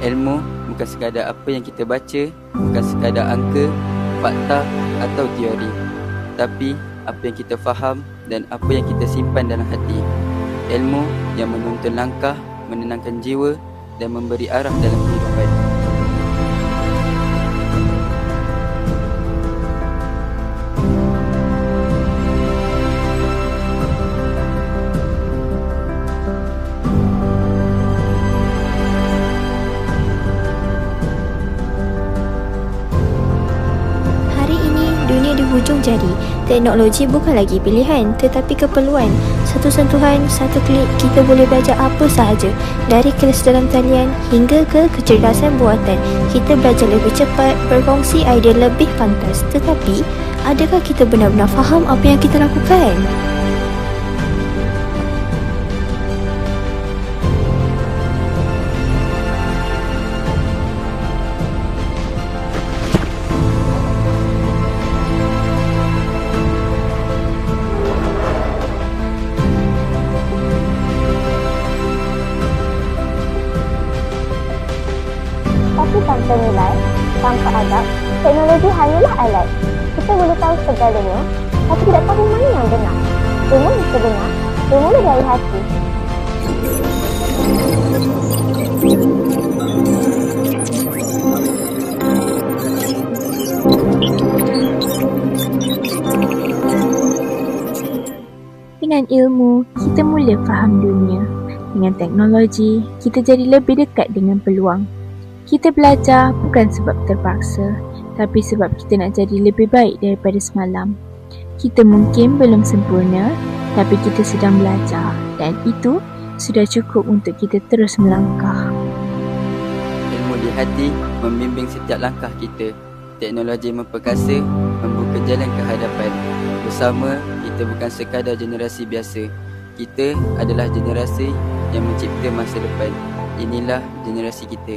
Ilmu bukan sekadar apa yang kita baca, bukan sekadar angka, fakta atau teori, tapi apa yang kita faham dan apa yang kita simpan dalam hati. Ilmu yang menuntun langkah, menenangkan jiwa dan memberi arah dalam kehidupan. Dunia di hujung jari. Teknologi bukan lagi pilihan, tetapi keperluan. Satu sentuhan, satu klik, kita boleh belajar apa sahaja. Dari kelas dalam talian hingga ke kecerdasan buatan. Kita belajar lebih cepat, berkongsi idea lebih pantas. Tetapi, adakah kita benar-benar faham apa yang kita lakukan? Tapi tanpa nilai, tanpa adab, teknologi hanyalah alat. Kita boleh tahu segalanya, tapi tidak tahu mana yang benar. Ilmu yang sebenar, ilmu dari hati. Dengan ilmu, kita mula faham dunia. Dengan teknologi, kita jadi lebih dekat dengan peluang. Kita belajar bukan sebab terpaksa, tapi sebab kita nak jadi lebih baik daripada semalam. Kita mungkin belum sempurna, tapi kita sedang belajar dan itu sudah cukup untuk kita terus melangkah. Ilmu di hati membimbing setiap langkah kita. Teknologi memperkasa, membuka jalan ke hadapan. Bersama, kita bukan sekadar generasi biasa. Kita adalah generasi yang mencipta masa depan. Inilah generasi kita.